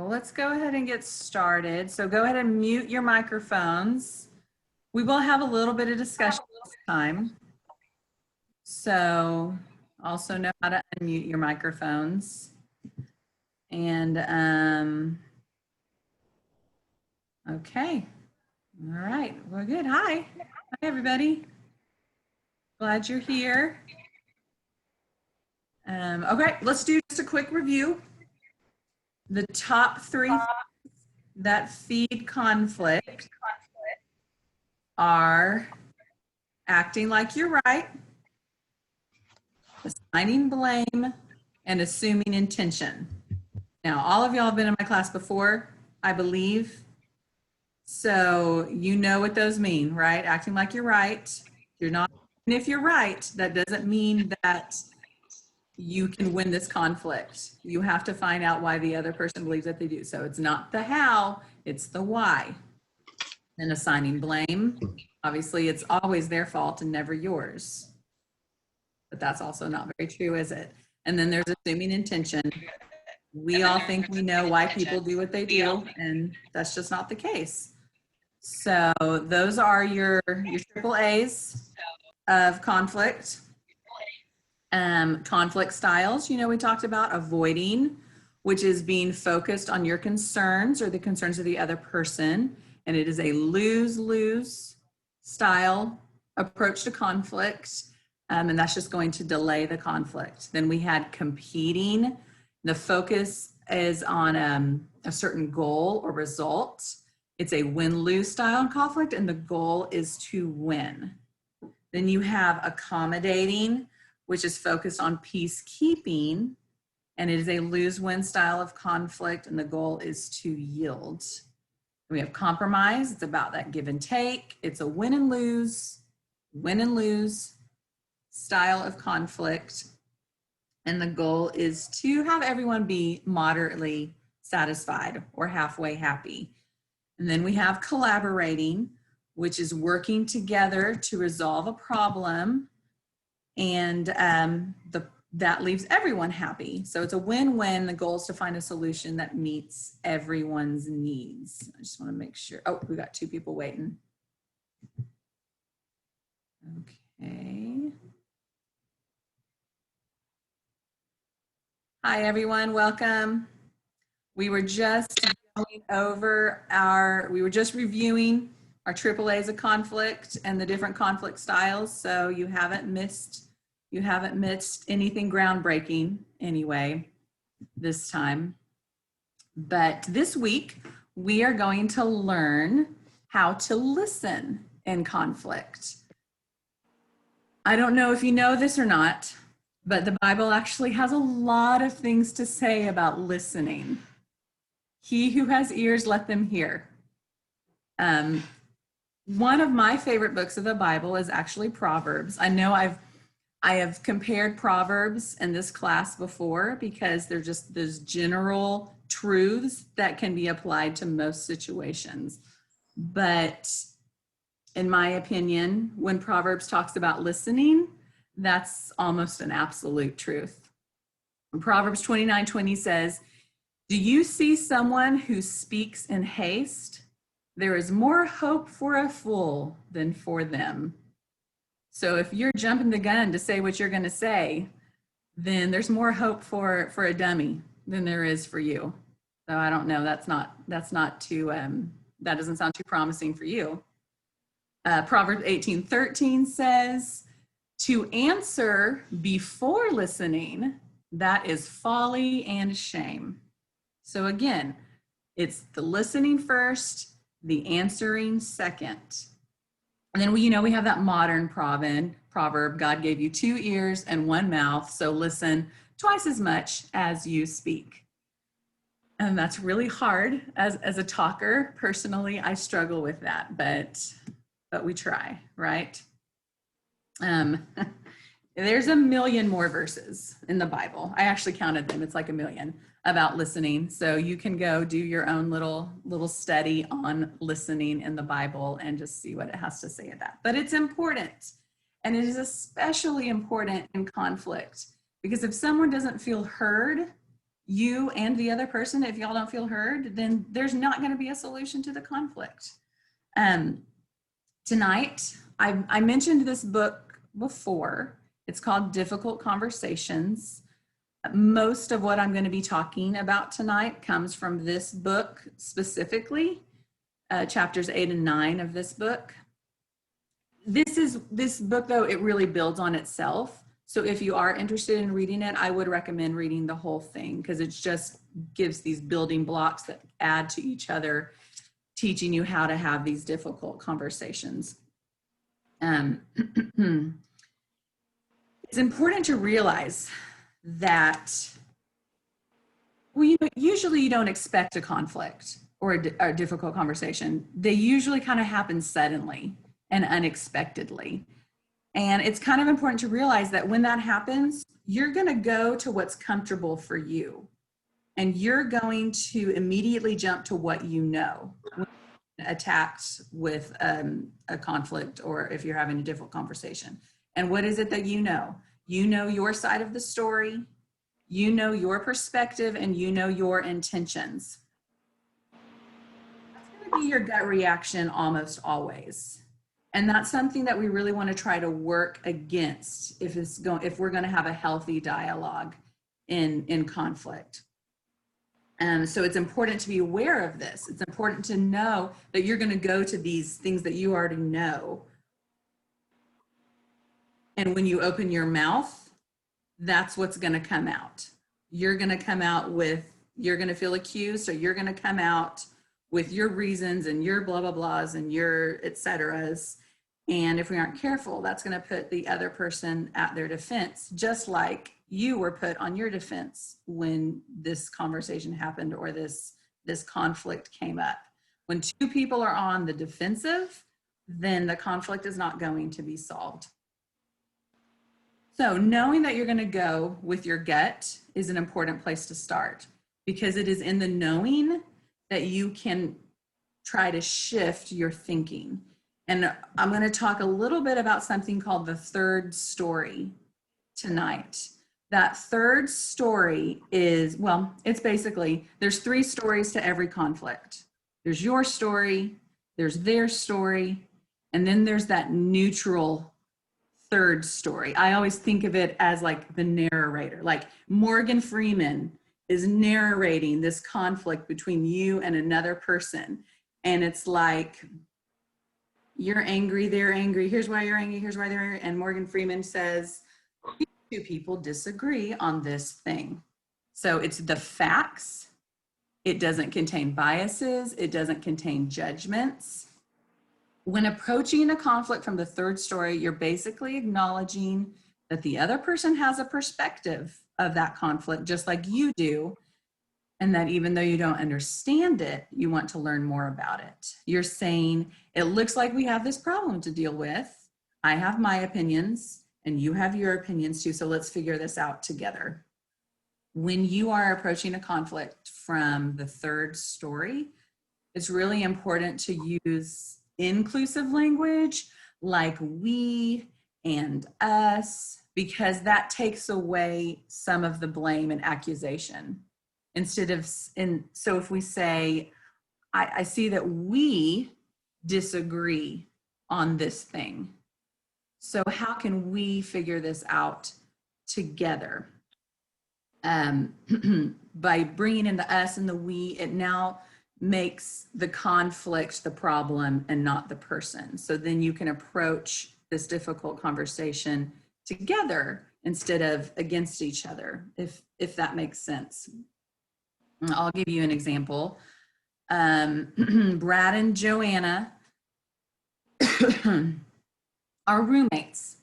well, let's go ahead and get started. So go ahead and mute your microphones. We will have a little bit of discussion this time. So also know how to unmute your microphones. And okay. All right, we're good. Hi. Hi, everybody. Glad you're here. Okay, let's do just a quick review. The top three that feed conflict are acting like you're right, assigning blame, and assuming intention. Now, all of y'all have been in my class before, I believe. So you know what those mean, right? Acting like you're right. You're not, and if you're right, that doesn't mean that you can win this conflict. You have to find out why the other person believes that they do. So it's not the how, it's the why. And assigning blame, obviously it's always their fault and never yours. But that's also not very true, is it? And then there's assuming intention. We all think we know why people do what they do, and that's just not the case. So those are your triple A's of conflict. Conflict styles, you know, we talked about avoiding, which is being focused on your concerns or the concerns of the other person. And it is a lose-lose style approach to conflict. And that's just going to delay the conflict. Then we had competing. The focus is on a certain goal or result. It's a win-lose style in conflict, and the goal is to win. Then you have accommodating, which is focused on peacekeeping, and it is a lose-win style of conflict, and the goal is to yield. We have compromise. It's about that give and take. It's a win and lose style of conflict. And the goal is to have everyone be moderately satisfied or halfway happy. And then we have collaborating, which is working together to resolve a problem. And that leaves everyone happy. So it's a win-win. The goal is to find a solution that meets everyone's needs. I just want to make sure. Oh, we got two people waiting. Okay. Hi, everyone. Welcome. We were just going over we were just reviewing our triple A's of conflict and the different conflict styles. So you haven't missed anything groundbreaking anyway this time. But this week, we are going to learn how to listen in conflict. I don't know if you know this or not, but the Bible actually has a lot of things to say about listening. He who has ears, let them hear. One of my favorite books of the Bible is actually Proverbs. I know I have compared Proverbs in this class before because they're just those general truths that can be applied to most situations. But in my opinion, when Proverbs talks about listening, that's almost an absolute truth. Proverbs 29:20 says, "Do you see someone who speaks in haste? There is more hope for a fool than for them." So if you're jumping the gun to say what you're going to say, then there's more hope for a dummy than there is for you. So I don't know. That's not too. That doesn't sound too promising for you. Proverbs 18:13 says, "To answer before listening, that is folly and shame." So again, it's the listening first, the answering second. And then we have that modern proverb, God gave you 2 ears and 1 mouth, so listen twice as much as you speak. And that's really hard as a talker. Personally, I struggle with that, but we try, right? There's a million more verses in the Bible. I actually counted them. It's like 1 million about listening. So you can go do your own little study on listening in the Bible and just see what it has to say of that. But it's important. And it is especially important in conflict because if someone doesn't feel heard, you and the other person, if y'all don't feel heard, then there's not going to be a solution to the conflict. Tonight, I mentioned this book before. It's called Difficult Conversations. Most of what I'm going to be talking about tonight comes from this book specifically, chapters 8 and 9 of this book. This book, though, it really builds on itself. So if you are interested in reading it, I would recommend reading the whole thing, because it just gives these building blocks that add to each other, teaching you how to have these difficult conversations. It's important to realize that, well, usually you don't expect a conflict or a difficult conversation. They usually kind of happen suddenly and unexpectedly. And it's kind of important to realize that when that happens, you're going to go to what's comfortable for you. And you're going to immediately jump to what you know when attacked with a conflict, or if you're having a difficult conversation. And what is it that you know? You know your side of the story, you know your perspective, and you know your intentions. That's going to be your gut reaction almost always. And that's something that we really want to try to work against if we're going to have a healthy dialogue in conflict. So it's important to be aware of this. It's important to know that you're going to go to these things that you already know. And when you open your mouth, that's what's going to come out. You're going to come out with, you're going to feel accused, so you're going to come out with your reasons and your blah, blah, blahs and your et ceteras. And if we aren't careful, that's going to put the other person at their defense, just like you were put on your defense when this conversation happened or this conflict came up. When two people are on the defensive, then the conflict is not going to be solved. So knowing that you're going to go with your gut is an important place to start, because it is in the knowing that you can try to shift your thinking. And I'm going to talk a little bit about something called the third story tonight. That third story is, well, it's basically, there's 3 stories to every conflict. There's your story, there's their story, and then there's that neutral third story. I always think of it as like the narrator, like Morgan Freeman is narrating this conflict between you and another person. And it's like, you're angry, they're angry, here's why you're angry, here's why they're angry. And Morgan Freeman says, two people disagree on this thing. So it's the facts. It doesn't contain biases. It doesn't contain judgments. When approaching a conflict from the third story, you're basically acknowledging that the other person has a perspective of that conflict, just like you do. And that even though you don't understand it, you want to learn more about it. You're saying, it looks like we have this problem to deal with. I have my opinions and you have your opinions too. So let's figure this out together. When you are approaching a conflict from the third story, it's really important to use inclusive language like we and us, because that takes away some of the blame and accusation. Instead of, so if we say, I see that we disagree on this thing. So how can we figure this out together? By bringing in the us and the we, it now makes the conflict the problem and not the person. So then you can approach this difficult conversation together instead of against each other, if that makes sense. I'll give you an example. Brad and Joanna are roommates,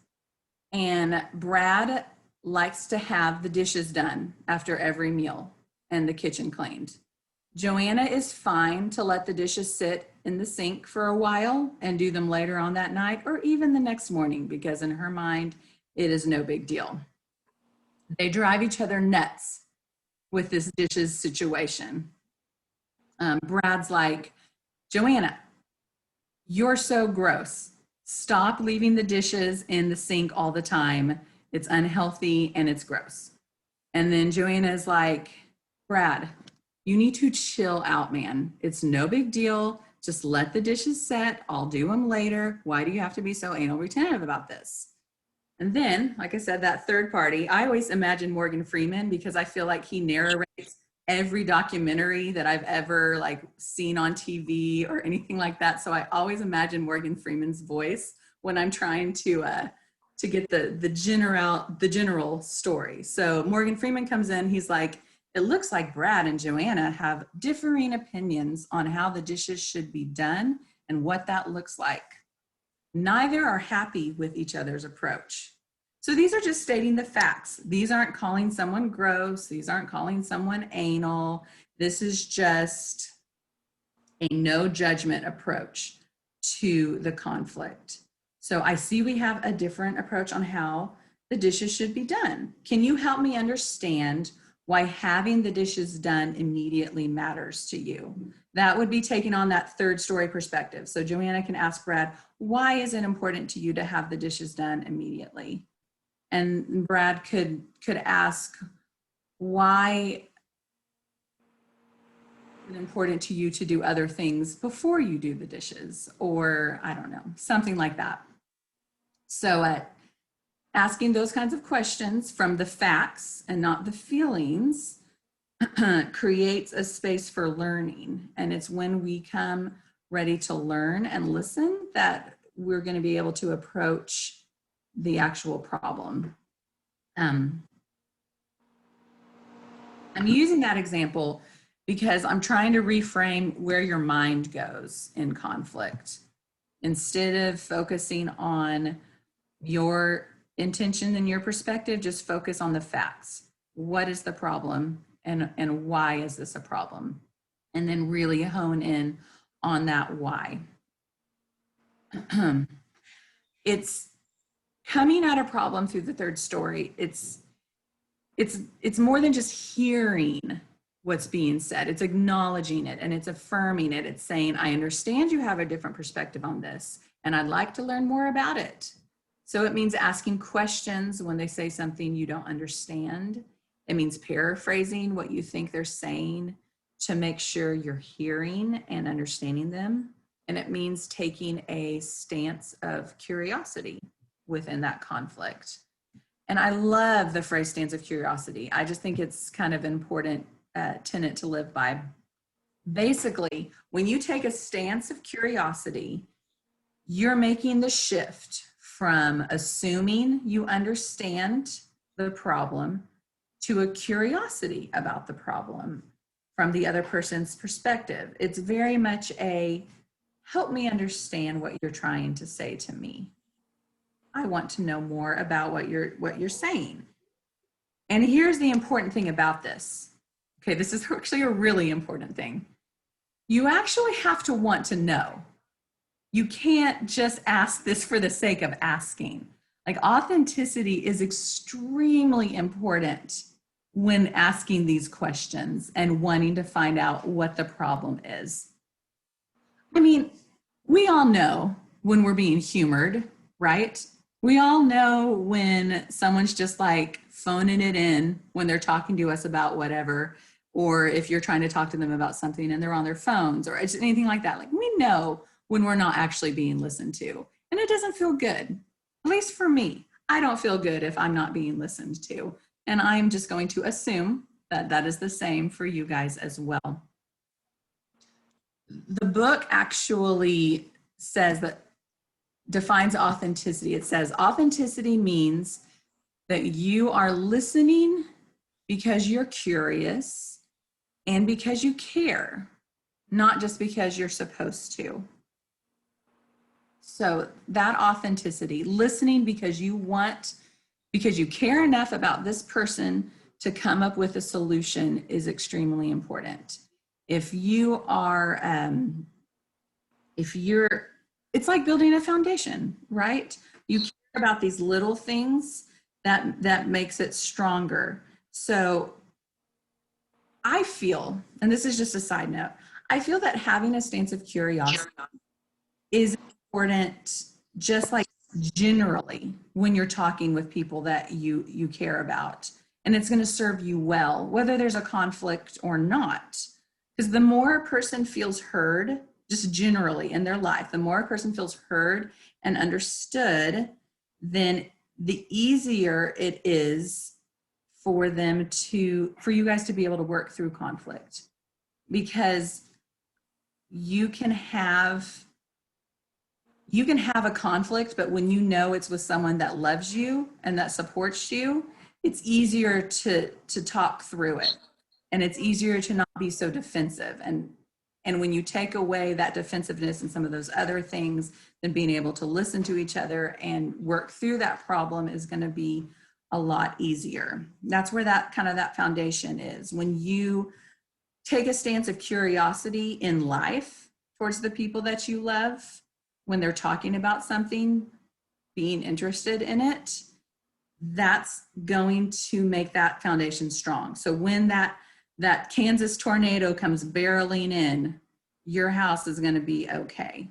and Brad likes to have the dishes done after every meal and the kitchen cleaned. Joanna is fine to let the dishes sit in the sink for a while and do them later on that night or even the next morning, because in her mind, it is no big deal. They drive each other nuts with this dishes situation. Brad's like, Joanna, you're so gross. Stop leaving the dishes in the sink all the time. It's unhealthy and it's gross. And then Joanna is like, Brad, you need to chill out, man. It's no big deal. Just let the dishes set. I'll do them later. Why do you have to be so anal retentive about this? And then, like I said, that third party, I always imagine Morgan Freeman because I feel like he narrates every documentary that I've ever like seen on TV or anything like that. So I always imagine Morgan Freeman's voice when I'm trying to get the general story. So Morgan Freeman comes in, he's like, it looks like Brad and Joanna have differing opinions on how the dishes should be done and what that looks like. Neither are happy with each other's approach. So these are just stating the facts. These aren't calling someone gross. These aren't calling someone anal. This is just a no judgment approach to the conflict. So I see we have a different approach on how the dishes should be done. Can you help me understand why having the dishes done immediately matters to you? That would be taking on that third story perspective. So Joanna can ask Brad, why is it important to you to have the dishes done immediately? And Brad could ask, why is it important to you to do other things before you do the dishes? Or I don't know, something like that. So asking those kinds of questions from the facts and not the feelings creates a space for learning. And it's when we come ready to learn and listen that we're going to be able to approach the actual problem. I'm using that example because I'm trying to reframe where your mind goes in conflict. Instead of focusing on your intention and your perspective, just focus on the facts. What is the problem and why is this a problem? And then really hone in on that why. It's coming at a problem through the third story. It's more than just hearing what's being said. It's acknowledging it and it's affirming it. It's saying, I understand you have a different perspective on this and I'd like to learn more about it. So it means asking questions when they say something you don't understand. It means paraphrasing what you think they're saying to make sure you're hearing and understanding them. And it means taking a stance of curiosity within that conflict. And I love the phrase stance of curiosity. I just think it's kind of an important tenet to live by. Basically, when you take a stance of curiosity, you're making the shift from assuming you understand the problem to a curiosity about the problem from the other person's perspective. It's very much a help me understand what you're trying to say to me. I want to know more about what you're saying. And here's the important thing about this. Okay, this is actually a really important thing. You actually have to want to know. You can't just ask this for the sake of asking. Like, authenticity is extremely important when asking these questions and wanting to find out what the problem is. I mean, we all know when we're being humored, right? We all know when someone's just like phoning it in when they're talking to us about whatever, or if you're trying to talk to them about something and they're on their phones or anything like that. Like, we know when we're not actually being listened to, and it doesn't feel good. At least for me, I don't feel good if I'm not being listened to. And I'm just going to assume that that is the same for you guys as well. The book actually says that defines authenticity. It says authenticity means that you are listening because you're curious and because you care, not just because you're supposed to. So that authenticity, listening because you care enough about this person to come up with a solution, is extremely important. If you are, it's like building a foundation, right? You care about these little things that makes it stronger. So I feel, and this is just a side note, I feel that having a stance of curiosity is important, just like generally when you're talking with people that you care about. and it's going to serve you well, whether there's a conflict or not. Because the more a person feels heard, just generally in their life, the more a person feels heard and understood, then the easier it is for you guys to be able to work through conflict. Because you can have a conflict, but when you know it's with someone that loves you and that supports you, it's easier to talk through it, and it's easier to not be so defensive. And when you take away that defensiveness and some of those other things, then being able to listen to each other and work through that problem is going to be a lot easier. That's where that foundation is. When you take a stance of curiosity in life towards the people that you love, when they're talking about something, being interested in it, that's going to make that foundation strong. So when that Kansas tornado comes barreling in, your house is going to be okay.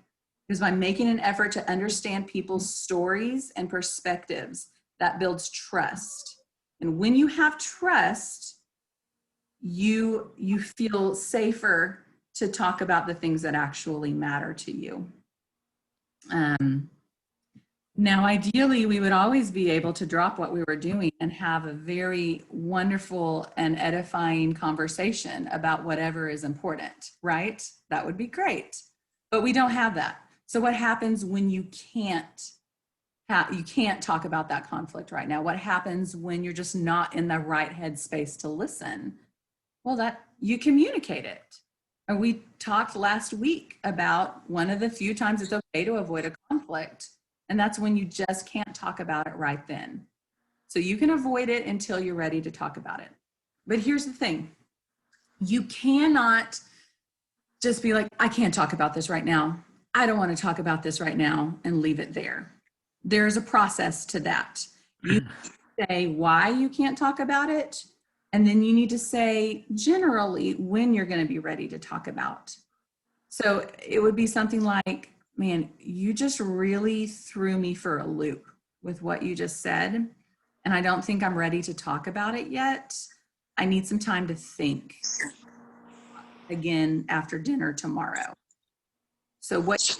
Because by making an effort to understand people's stories and perspectives, that builds trust. And when you have trust, you feel safer to talk about the things that actually matter to you. Now, ideally, we would always be able to drop what we were doing and have a very wonderful and edifying conversation about whatever is important, right? That would be great. But we don't have that. So what happens when you can't talk about that conflict right now? What happens when you're just not in the right headspace to listen? Well, that you communicate it. And we talked last week about one of the few times it's okay to avoid a conflict. And that's when you just can't talk about it right then. So you can avoid it until you're ready to talk about it. But here's the thing. You cannot just be like, I can't talk about this right now. I don't want to talk about this right now, and leave it there. There's a process to that. You say why you can't talk about it, and then you need to say generally when you're going to be ready to talk about. So it would be something like, man, you just really threw me for a loop with what you just said, and I don't think I'm ready to talk about it yet. I need some time to think again after dinner tomorrow. So what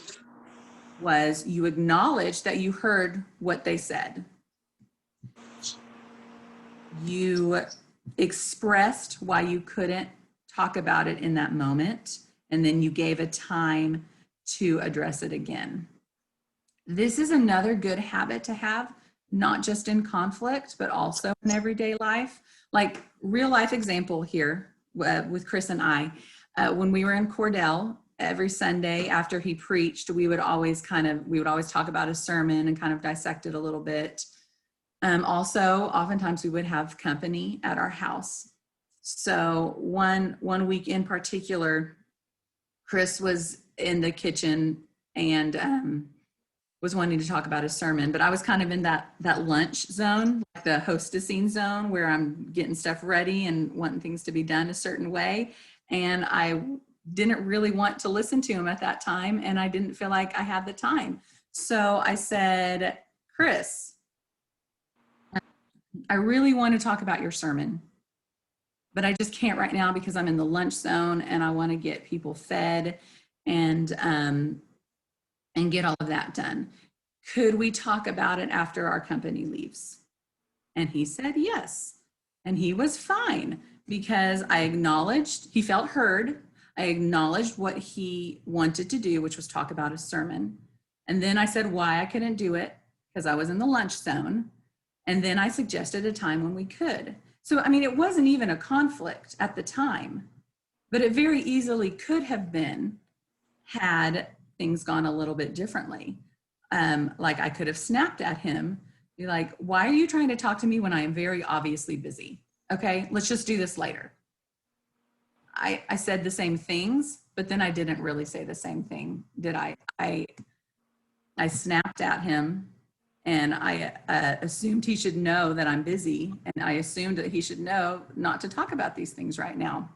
was, you acknowledged that you heard what they said. You expressed why you couldn't talk about it in that moment, and then you gave a time to address it again. This is another good habit to have, not just in conflict, but also in everyday life. Like real life example here with Chris and I, when we were in Cordell, every Sunday after he preached, we would always talk about a sermon and kind of dissect it a little bit. Also, oftentimes we would have company at our house. So one week in particular, Chris was in the kitchen and was wanting to talk about a sermon, but I was kind of in that lunch zone, like the hostessing zone, where I'm getting stuff ready and wanting things to be done a certain way. And I didn't really want to listen to him at that time, and I didn't feel like I had the time. So I said, Chris, I really want to talk about your sermon, but I just can't right now because I'm in the lunch zone and I want to get people fed and get all of that done. Could we talk about it after our company leaves? And he said yes. And he was fine because I acknowledged, he felt heard. I acknowledged what he wanted to do, which was talk about a sermon. And then I said why I couldn't do it because I was in the lunch zone. And then I suggested a time when we could. So, I mean, it wasn't even a conflict at the time, but it very easily could have been had things gone a little bit differently. Like I could have snapped at him, be like, why are you trying to talk to me when I am very obviously busy? Okay, let's just do this later. I said the same things, but then I didn't really say the same thing, did I? I snapped at him and I assumed he should know that I'm busy, and I assumed that he should know not to talk about these things right now.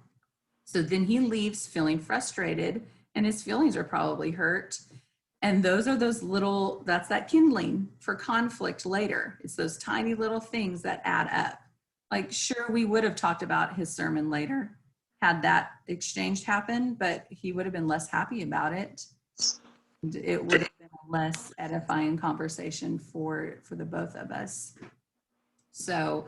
So then he leaves feeling frustrated, and his feelings are probably hurt. And those are that's that kindling for conflict later. It's those tiny little things that add up. Like, sure, we would have talked about his sermon later had that exchange happened, but he would have been less happy about it. It would have been a less edifying conversation for the both of us. So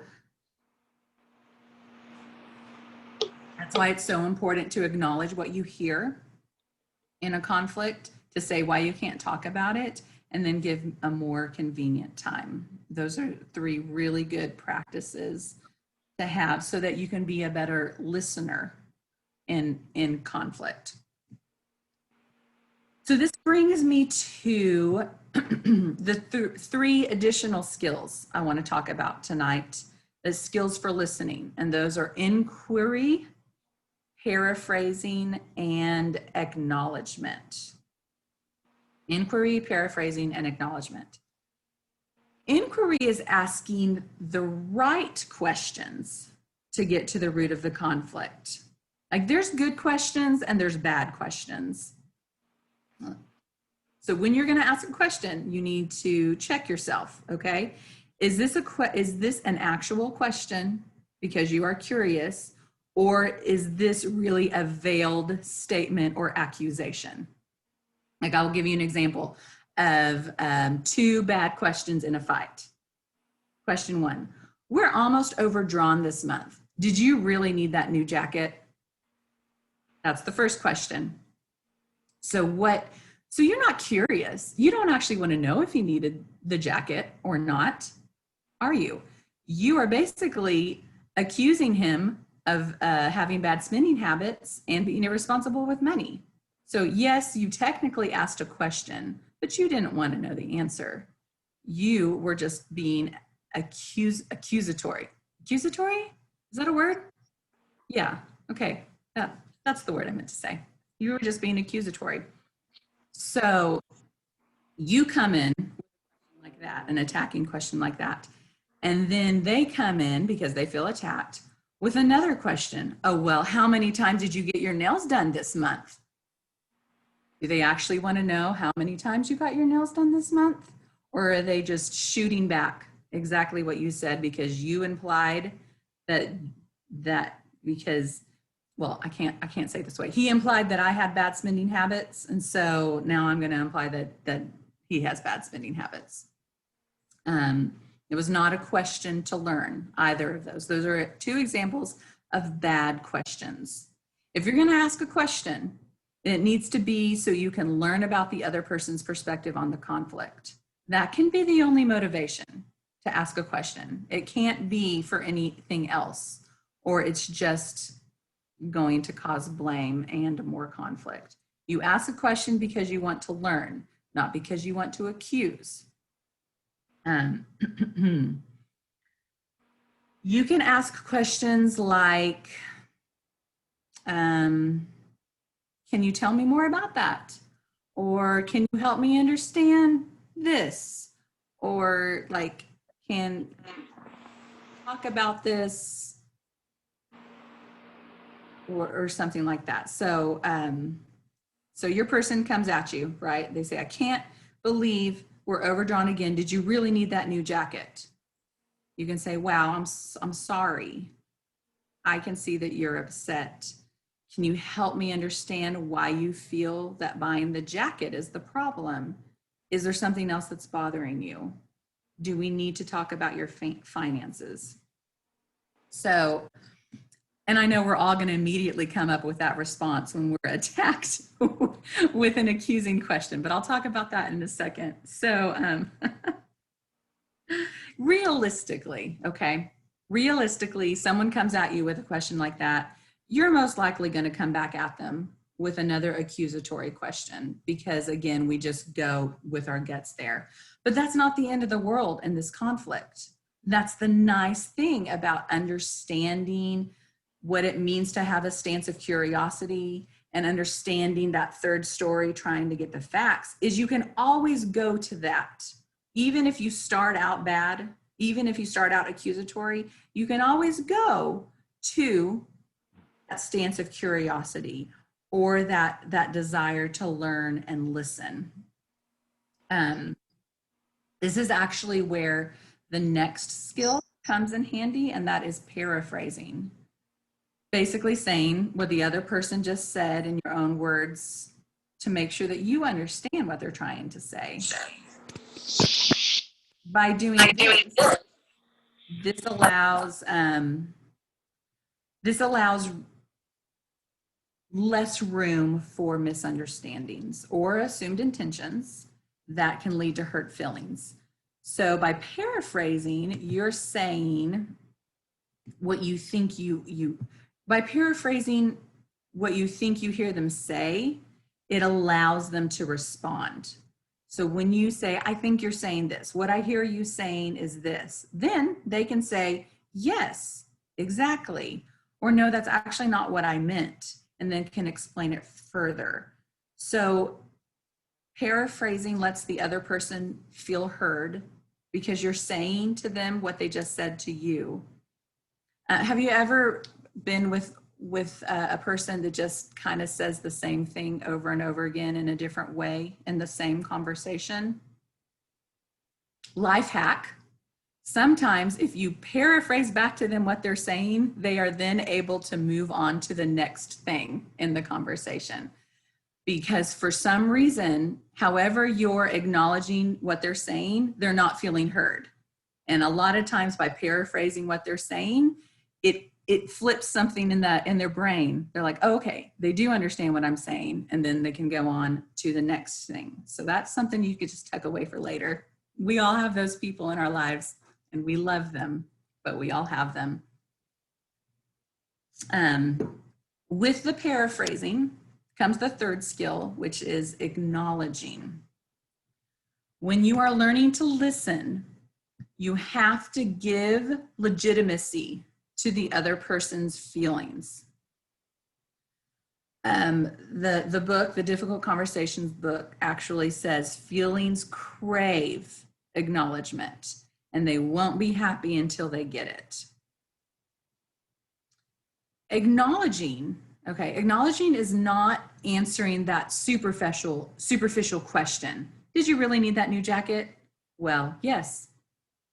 that's why it's so important to acknowledge what you hear in a conflict, to say why you can't talk about it, and then give a more convenient time. Those are 3 really good practices to have so that you can be a better listener in conflict. So this brings me to the 3 additional skills I want to talk about tonight, the skills for listening, and those are inquiry, paraphrasing, and acknowledgement. Inquiry, paraphrasing, and acknowledgement. Inquiry is asking the right questions to get to the root of the conflict. Like, there's good questions and there's bad questions. So when you're going to ask a question, you need to check yourself, okay? Is this an actual question because you are curious, or is this really a veiled statement or accusation? Like, I'll give you an example of 2 bad questions in a fight. Question 1, we're almost overdrawn this month. Did you really need that new jacket? That's the first question. So you're not curious. You don't actually want to know if he needed the jacket or not, are you? You are basically accusing him of having bad spending habits and being irresponsible with money. So yes, you technically asked a question, but you didn't want to know the answer. You were just being accusatory. Accusatory? Is that a word? Yeah, okay. That's the word I meant to say. You were just being accusatory. So you come in like that, an attacking question like that, and then they come in because they feel attacked with another question. Oh, well, how many times did you get your nails done this month? Do they actually want to know how many times you got your nails done this month? Or are they just shooting back exactly what you said because you implied that because, well, I can't say it this way. He implied that I had bad spending habits, and so now I'm going to imply that he has bad spending habits. It was not a question to learn, either of those. Those are 2 examples of bad questions. If you're going to ask a question, it needs to be so you can learn about the other person's perspective on the conflict. That can be the only motivation to ask a question. It can't be for anything else, or it's just going to cause blame and more conflict. You ask a question because you want to learn, not because you want to accuse. You can ask questions like, can you tell me more about that? Or can you help me understand this? Or like, can talk about this? Or something like that. So, so your person comes at you, right? They say, I can't believe we're overdrawn again. Did you really need that new jacket? You can say, wow, I'm sorry. I can see that you're upset. Can you help me understand why you feel that buying the jacket is the problem? Is there something else that's bothering you? Do we need to talk about your finances? So, and I know we're all going to immediately come up with that response when we're attacked with an accusing question, but I'll talk about that in a second. So realistically, okay, realistically, someone comes at you with a question like that, you're most likely going to come back at them with another accusatory question because, again, we just go with our guts there. But that's not the end of the world in this conflict. That's the nice thing about understanding what it means to have a stance of curiosity and understanding that third story, trying to get the facts, is you can always go to that. Even if you start out bad, even if you start out accusatory, you can always go to that stance of curiosity or that desire to learn and listen. This is actually where the next skill comes in handy, and that is paraphrasing. Basically saying what the other person just said in your own words to make sure that you understand what they're trying to say. By doing this allows less room for misunderstandings or assumed intentions that can lead to hurt feelings. So by paraphrasing, you're saying what you think by paraphrasing what you think you hear them say, it allows them to respond. So when you say, I think you're saying this, what I hear you saying is this, then they can say, yes, exactly. Or no, that's actually not what I meant, and then can explain it further. So paraphrasing lets the other person feel heard because you're saying to them what they just said to you. Have you ever been with a person that just kind of says the same thing over and over again in a different way in the same conversation? Life hack. Sometimes if you paraphrase back to them what they're saying, they are then able to move on to the next thing in the conversation. Because for some reason, however you're acknowledging what they're saying, they're not feeling heard. And a lot of times by paraphrasing what they're saying, it flips something in their brain. They're like, oh, okay, they do understand what I'm saying. And then they can go on to the next thing. So that's something you could just tuck away for later. We all have those people in our lives and we love them, but we all have them. With the paraphrasing comes the third skill, which is acknowledging. When you are learning to listen, you have to give legitimacy to the other person's feelings. The book, the Difficult Conversations book, actually says feelings crave acknowledgement and they won't be happy until they get it. Acknowledging is not answering that superficial question. Did you really need that new jacket? Well, yes.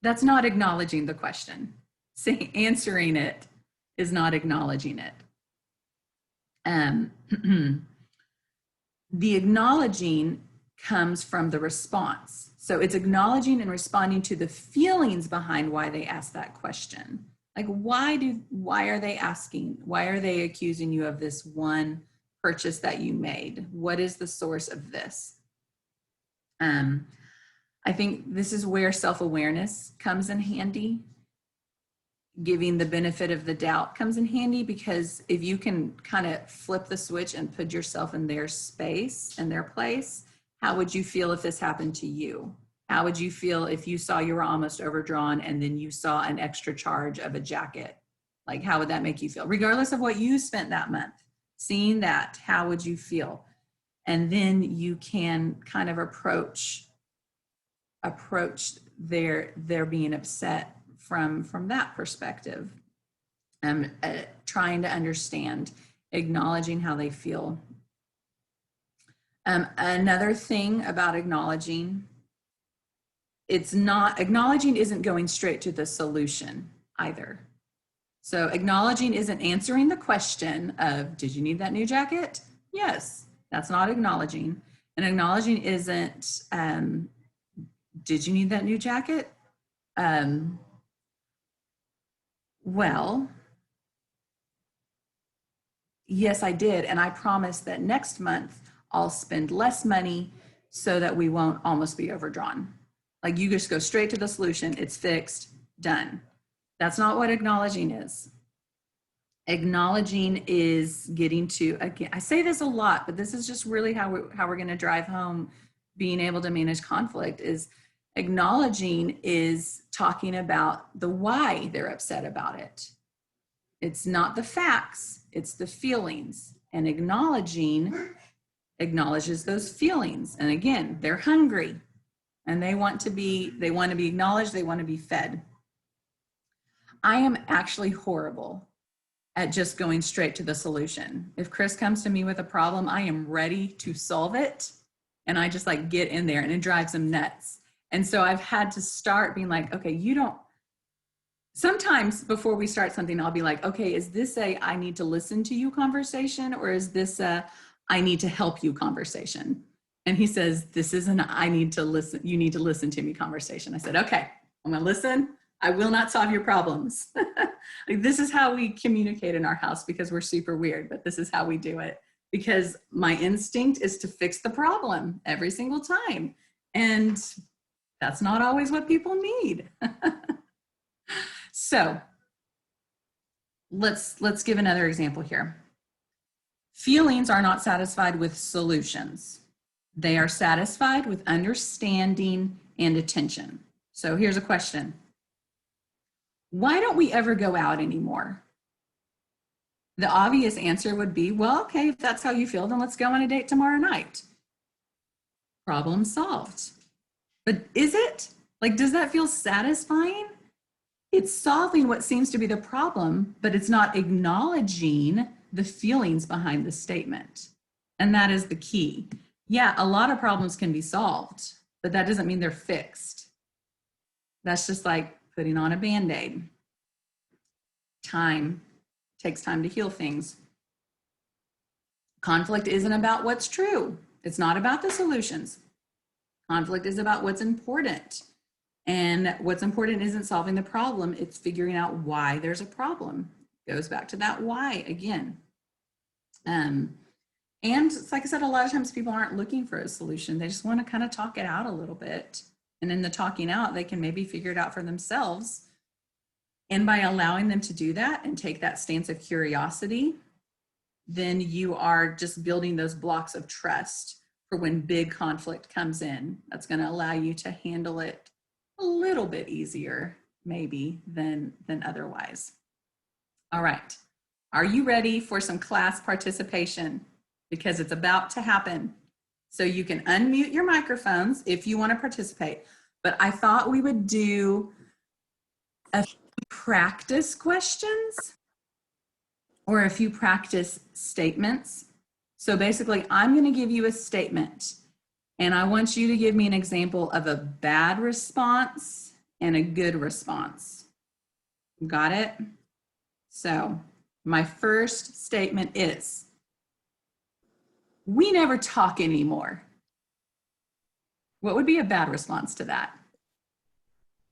That's not acknowledging the question. Answering it is not acknowledging it. The acknowledging comes from the response. So it's acknowledging and responding to the feelings behind why they asked that question. Like, why are they asking? Why are they accusing you of this one purchase that you made? What is the source of this? I think this is where self-awareness comes in handy. Giving the benefit of the doubt comes in handy, because if you can kind of flip the switch and put yourself in their space and their place, how would you feel if this happened to you? How would you feel if you saw you were almost overdrawn and then you saw an extra charge of a jacket? Like, how would that make you feel? Regardless of what you spent that month, seeing that, how would you feel? And then you can kind of approach their being upset from that perspective. Trying to understand, acknowledging how they feel. Another thing about acknowledging, acknowledging isn't going straight to the solution either. So acknowledging isn't answering the question of, did you need that new jacket? Yes, that's not acknowledging. And acknowledging isn't, did you need that new jacket? Well, yes, I did. And I promise that next month I'll spend less money so that we won't almost be overdrawn. Like, you just go straight to the solution. It's fixed, done. That's not what acknowledging is. Acknowledging is getting to, again, I say this a lot, but this is just really how we're going to drive home being able to manage conflict. Is acknowledging is talking about the why they're upset about it. It's not the facts, it's the feelings. And acknowledging acknowledges those feelings. And again, they're hungry and they want to be acknowledged, they want to be fed. I am actually horrible at just going straight to the solution. If Chris comes to me with a problem, I am ready to solve it. And I just like get in there, and it drives him nuts. And so I've had to start being like, okay, you don't, Sometimes before we start something, I'll be like, okay, is this a I need to listen to you conversation, or is this a I need to help you conversation? And he says, this is an I need to listen, you need to listen to me conversation. I said, okay, I'm gonna listen. I will not solve your problems. Like, this is how we communicate in our house, because we're super weird, but this is how we do it. Because my instinct is to fix the problem every single time. And that's not always what people need. So let's give another example here. Feelings are not satisfied with solutions. They are satisfied with understanding and attention. So here's a question. Why don't we ever go out anymore? The obvious answer would be, well, okay, if that's how you feel, then let's go on a date tomorrow night. Problem solved. But is it? Like, does that feel satisfying? It's solving what seems to be the problem, but it's not acknowledging the feelings behind the statement. And that is the key. Yeah, a lot of problems can be solved, but that doesn't mean they're fixed. That's just like putting on a Band-Aid. Time takes time to heal things. Conflict isn't about what's true. It's not about the solutions. Conflict is about what's important. And what's important isn't solving the problem, it's figuring out why there's a problem. It goes back to that why again. And like I said, a lot of times people aren't looking for a solution. They just want to kind of talk it out a little bit. And in the talking out, they can maybe figure it out for themselves. And by allowing them to do that and take that stance of curiosity, then you are just building those blocks of trust for when big conflict comes in. That's going to allow you to handle it a little bit easier, maybe, than otherwise. All right. Are you ready for some class participation? Because it's about to happen. So you can unmute your microphones if you want to participate. But I thought we would do a few practice questions or a few practice statements. So basically, I'm going to give you a statement, and I want you to give me an example of a bad response and a good response. Got it? So my first statement is, we never talk anymore. What would be a bad response to that?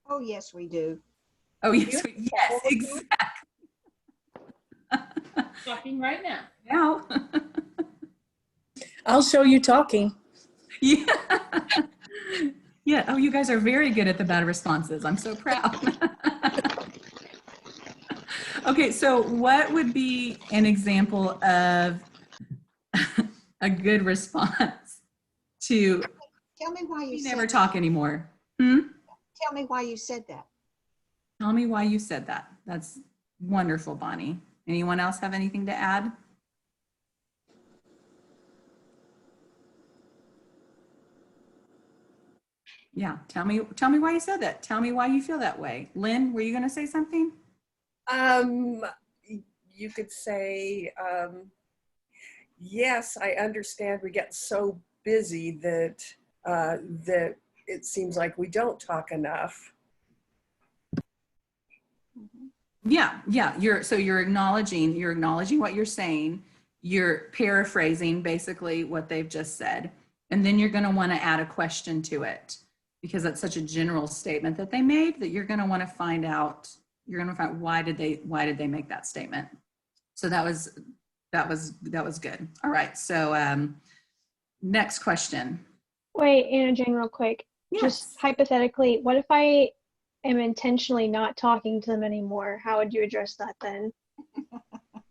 Oh, yes, we do. Oh, yes, yes, exactly. Talking right now. Now. I'll show you talking. Yeah. Yeah. Oh, you guys are very good at the bad responses. I'm so proud. Okay, so what would be an example of a good response to Tell me why you we said never that. talk anymore? Tell me why you said that. Tell me why you said that. That's wonderful, Bonnie. Anyone else have anything to add? Yeah, tell me why you said that. Tell me why you feel that way. Lynn, were you going to say something? You could say, yes, I understand we get so busy that that it seems like we don't talk enough. Yeah, you're acknowledging what you're saying. You're paraphrasing basically what they've just said. And then you're going to want to add a question to it, because that's such a general statement that they made that you're going to want to find out, why did they make that statement? So that was good. All right. So next question. Wait, Anna Jane, real quick. Yes. Just hypothetically, what if I am intentionally not talking to them anymore? How would you address that then?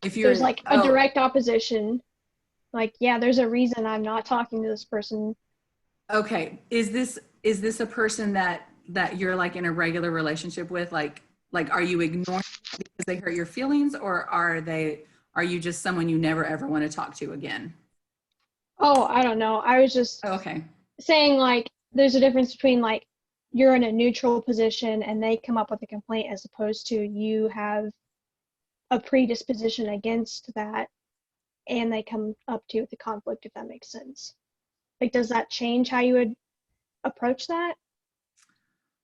If you're There's like a direct opposition, like, yeah, there's a reason I'm not talking to this person. Okay. Is this a person that you're like in a regular relationship with? Like are you ignoring because they hurt your feelings, or are you just someone you never ever want to talk to again? Oh, I don't know. I was just Okay. saying, like, there's a difference between like you're in a neutral position and they come up with a complaint, as opposed to you have a predisposition against that and they come up to you with a conflict, if that makes sense. Like, does that change how you would approach that?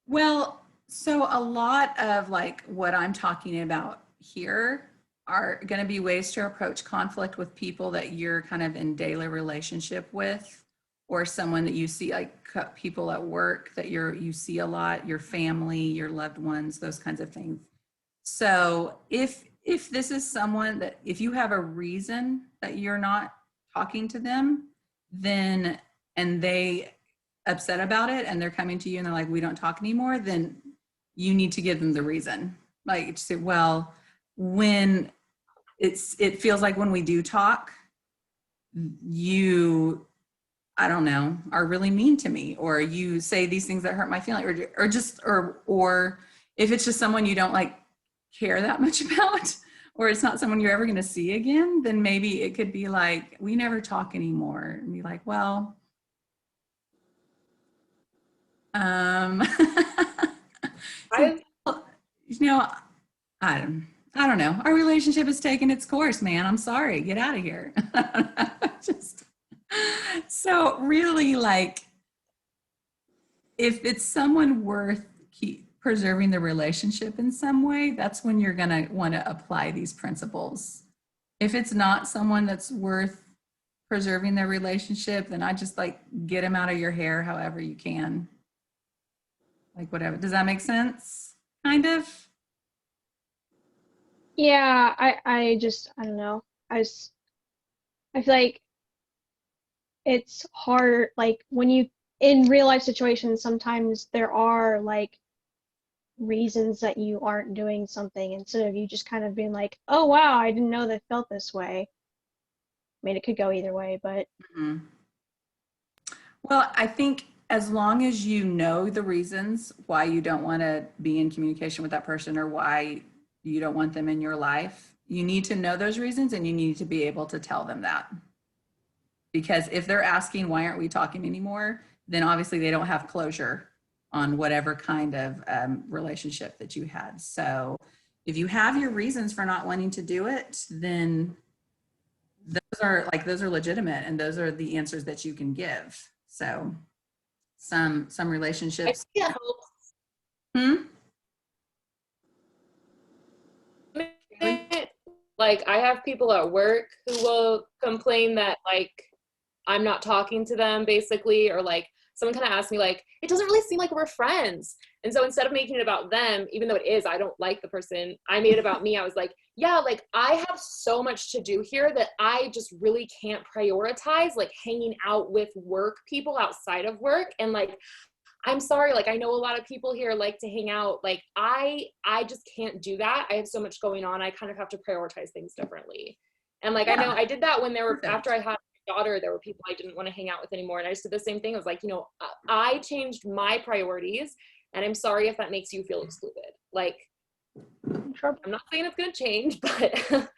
Well, So a lot of like what I'm talking about here are going to be ways to approach conflict with people that you're kind of in daily relationship with, or someone that you see, like people at work that you see a lot, your family, your loved ones, those kinds of things. So if this is someone that, if you have a reason that you're not talking to them, then, and they upset about it and they're coming to you and they're like, we don't talk anymore, then you need to give them the reason. Like say, well, when it feels like when we do talk, you, I don't know, are really mean to me, or you say these things that hurt my feelings, or if it's just someone you don't like care that much about, or it's not someone you're ever going to see again, then maybe it could be like, we never talk anymore. And be like, well, so, I've you know, I don't know. Our relationship has taken its course, man. I'm sorry. Get out of here. Just so really, like, if it's someone worth keep preserving the relationship in some way, that's when you're going to want to apply these principles. If it's not someone that's worth preserving their relationship, then I just like get them out of your hair however you can. Like whatever. Does that make sense? Kind of? Yeah, I don't know. I feel like it's hard, like when you in real life situations, sometimes there are like reasons that you aren't doing something instead of you just kind of being like, oh wow, I didn't know that felt this way. I mean, it could go either way, but Mhm. Well, I think as long as you know the reasons why you don't want to be in communication with that person or why you don't want them in your life, you need to know those reasons and you need to be able to tell them that. Because if they're asking, why aren't we talking anymore? Then obviously they don't have closure on whatever kind of relationship that you had. So if you have your reasons for not wanting to do it, then those are legitimate and those are the answers that you can give. So some I relationships. think it helps. Hmm? Like I have people at work who will complain that like I'm not talking to them basically, or like someone kind of asked me like, it doesn't really seem like we're friends. And so instead of making it about them, even though it is, I don't like the person, I made it about me. I was like, yeah, like I have so much to do here that I just really can't prioritize like hanging out with work people outside of work. And like, I'm sorry, like I know a lot of people here like to hang out. Like I just can't do that. I have so much going on. I kind of have to prioritize things differently. And like I know Yeah. I did that when there were Perfect. after I had my daughter, there were people I didn't want to hang out with anymore. And I just did the same thing. I was like, you know, I changed my priorities and I'm sorry if that makes you feel excluded. Like sure. I'm not saying it's gonna change, but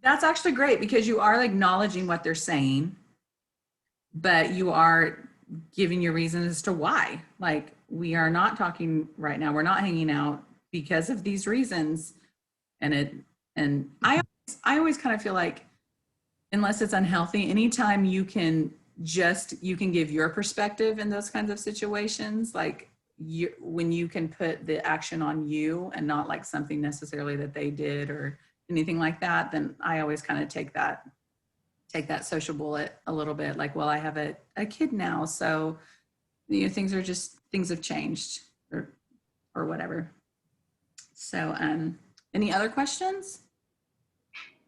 That's actually great because you are acknowledging what they're saying, but you are giving your reasons as to why. Like, we are not talking right now. We're not hanging out because of these reasons. And I always kind of feel like, unless it's unhealthy, anytime you can give your perspective in those kinds of situations, like when you can put the action on you and not like something necessarily that they did or anything like that, then I always kind of take that social bullet a little bit, like, well, I have a kid now, so things have changed or whatever. So any other questions?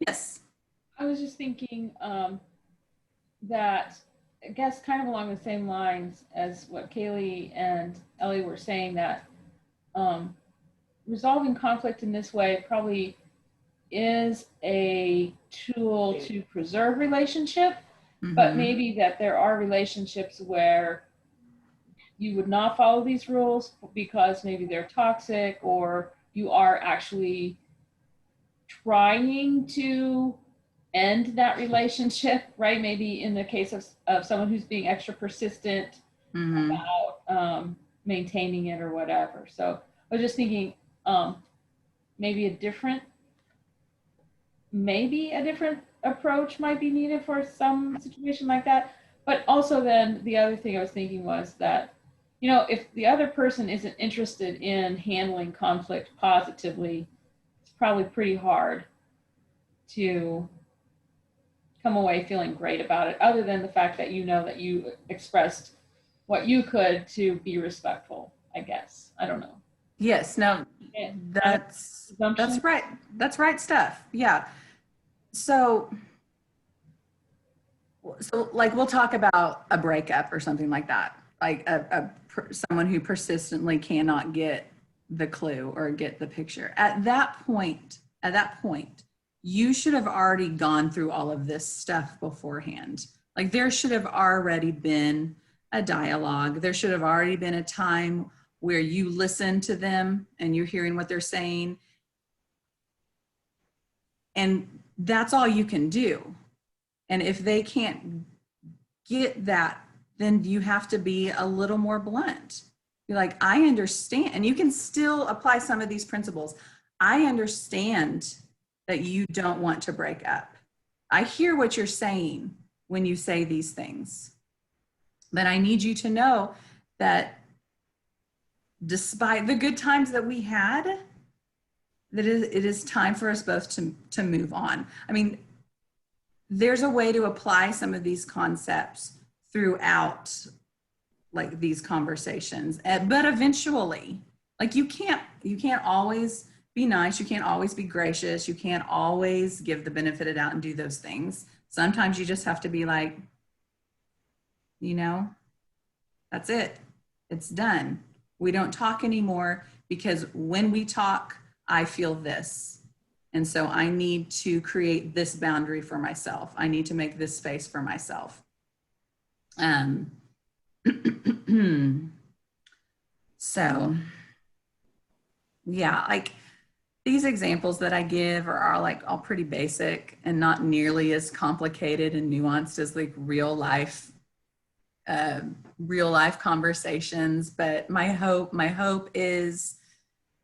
Yes. I was just thinking that, I guess, kind of along the same lines as what Kaylee and Ellie were saying, that resolving conflict in this way probably is a tool to preserve relationship, but Mhm. maybe that there are relationships where you would not follow these rules because maybe they're toxic, or you are actually trying to end that relationship, right? Maybe in the case of someone who's being extra persistent Mhm. about maintaining it or whatever. So I was just thinking maybe a different approach might be needed for some situation like that. But also then the other thing I was thinking was that you know, if the other person isn't interested in handling conflict positively, it's probably pretty hard to come away feeling great about it, other than the fact that you know that you expressed what you could to be respectful, I guess. I don't know. Yes, no, that's Assumption? right. That's right stuff. Yeah. So like we'll talk about a breakup or something like that. Like someone who persistently cannot get the clue or get the picture. At that point, you should have already gone through all of this stuff beforehand. Like there should have already been a dialogue. There should have already been a time where you listen to them and you're hearing what they're saying. And that's all you can do. And if they can't get that, then you have to be a little more blunt. Be like, I understand. And you can still apply some of these principles. I understand that you don't want to break up. I hear what you're saying when you say these things. But I need you to know that despite the good times that we had, that it is time for us both to move on. I mean, there's a way to apply some of these concepts throughout like these conversations, but eventually, like you can't always be nice, you can't always be gracious, you can't always give the benefit of the doubt and do those things. Sometimes you just have to be like, you know, that's it, it's done. We don't talk anymore because when we talk, I feel this. And so I need to create this boundary for myself. I need to make this space for myself. So, yeah, like these examples that I give are like all pretty basic and not nearly as complicated and nuanced as like real life conversations. But my hope is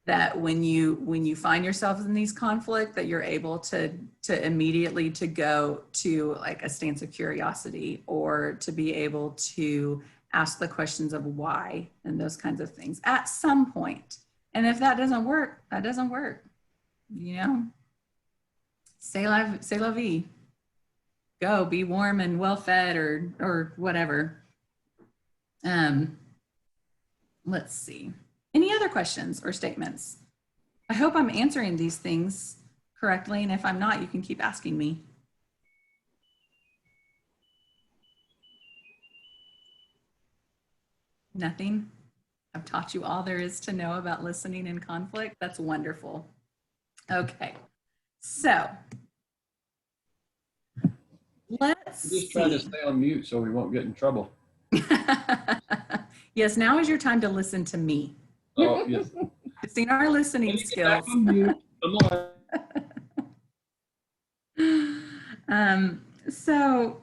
that when you find yourself in these conflict, that you're able to immediately to go to like a stance of curiosity, or to be able to ask the questions of why and those kinds of things at some point. And if that doesn't work, that doesn't work. You know, c'est la vie. Go be warm and well fed, or whatever. Let's see. Any other questions or statements? I hope I'm answering these things correctly, and if I'm not, you can keep asking me. Nothing? I've taught you all there is to know about listening in conflict. That's wonderful. Okay, so let's Just trying to see. stay on mute so we won't get in trouble. Yes, now is your time to listen to me. Oh, yes. You've seen our listening skills. Come on. So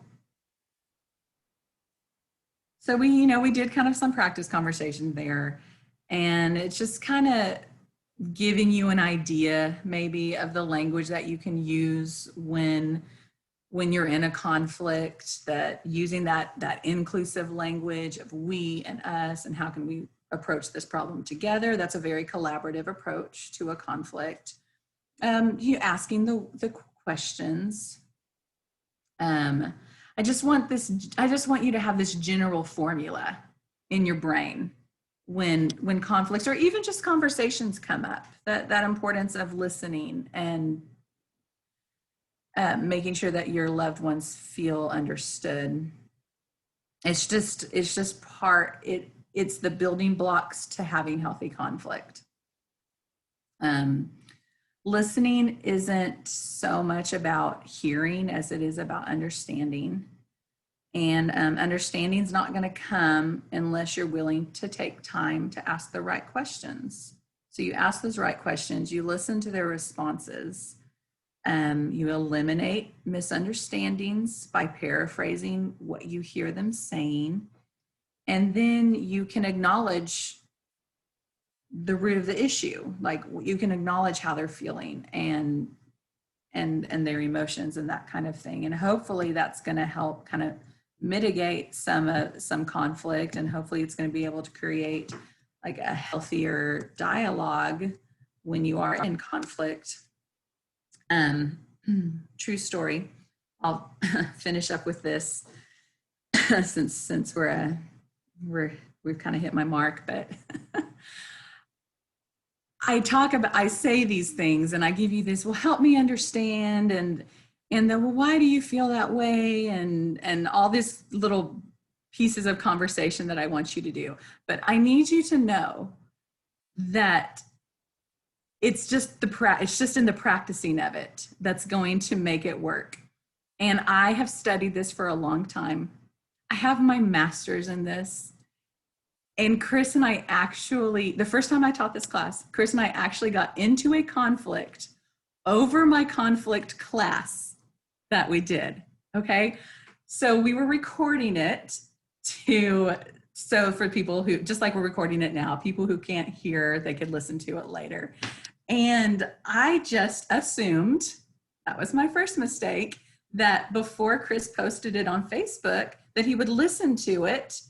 we did kind of some practice conversation there, and it's just kind of giving you an idea maybe of the language that you can use when you're in a conflict, that using that inclusive language of we and us, and how can we approach this problem together. That's a very collaborative approach to a conflict. You asking the questions. I just want you to have this general formula in your brain when conflicts or even just conversations come up, that importance of listening and making sure that your loved ones feel understood. It's the building blocks to having healthy conflict. Listening isn't so much about hearing as it is about understanding. And understanding is not going to come unless you're willing to take time to ask the right questions. So you ask those right questions, you listen to their responses, you eliminate misunderstandings by paraphrasing what you hear them saying, and then you can acknowledge the root of the issue. Like you can acknowledge how they're feeling and their emotions and that kind of thing. And hopefully that's going to help kind of mitigate some conflict, and hopefully it's going to be able to create like a healthier dialogue when you are in conflict. True story. I'll finish up with this since we've kind of hit my mark, but I say these things and I give you this, well, help me understand, and then, well, why do you feel that way? And all these little pieces of conversation that I want you to do. But I need you to know that it's just in the practicing of it that's going to make it work. And I have studied this for a long time. I have my master's in this. And Chris and I actually, the first time I taught this class, Chris and I actually got into a conflict over my conflict class that we did, okay? So we were recording it so for people who, just like we're recording it now, people who can't hear, they could listen to it later. And I just assumed, that was my first mistake, that before Chris posted it on Facebook, that he would listen to it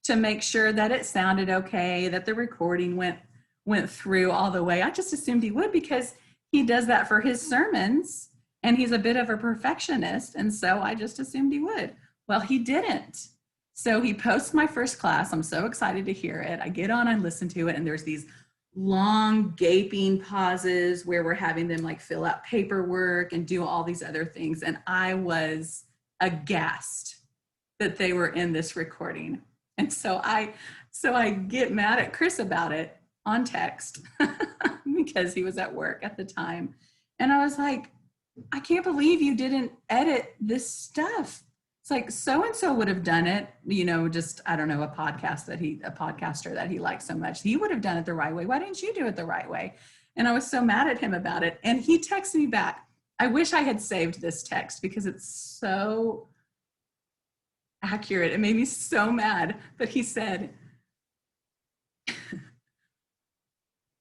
to make sure that it sounded okay, that the recording went through all the way. I just assumed he would because he does that for his sermons and he's a bit of a perfectionist. And so I just assumed he would. Well, he didn't. So he posts my first class. I'm so excited to hear it. I get on and listen to it, and there's these long gaping pauses where we're having them like fill out paperwork and do all these other things. And I was aghast that they were in this recording. And so I get mad at Chris about it on text because he was at work at the time. And I was like, I can't believe you didn't edit this stuff. It's like so-and-so would have done it, just, I don't know, a podcaster that he likes so much. He would have done it the right way. Why didn't you do it the right way? And I was so mad at him about it. And he texted me back. I wish I had saved this text because it's so accurate. It made me so mad. But he said,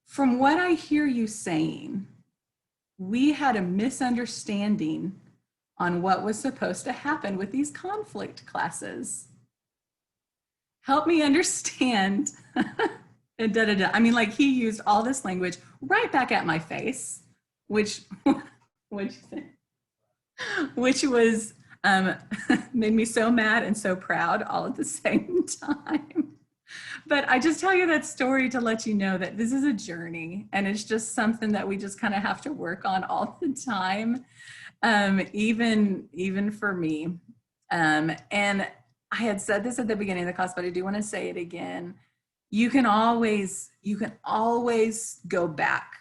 from what I hear you saying, we had a misunderstanding on what was supposed to happen with these conflict classes. Help me understand. And da-da-da. I mean, like, he used all this language right back at my face, which was made me so mad and so proud all at the same time. But I just tell you that story to let you know that this is a journey, and it's just something that we just kind of have to work on all the time, even for me. And I had said this at the beginning of the class, but I do want to say it again. You can always go back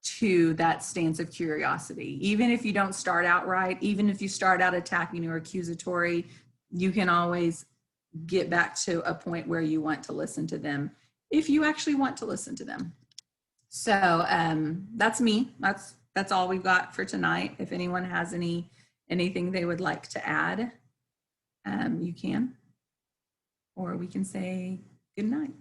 to that stance of curiosity. Even if you don't start out right, even if you start out attacking or accusatory, you can always get back to a point where you want to listen to them, if you actually want to listen to them. So that's me. That's all we've got for tonight. If anyone has anything they would like to add, you can, or we can say good night.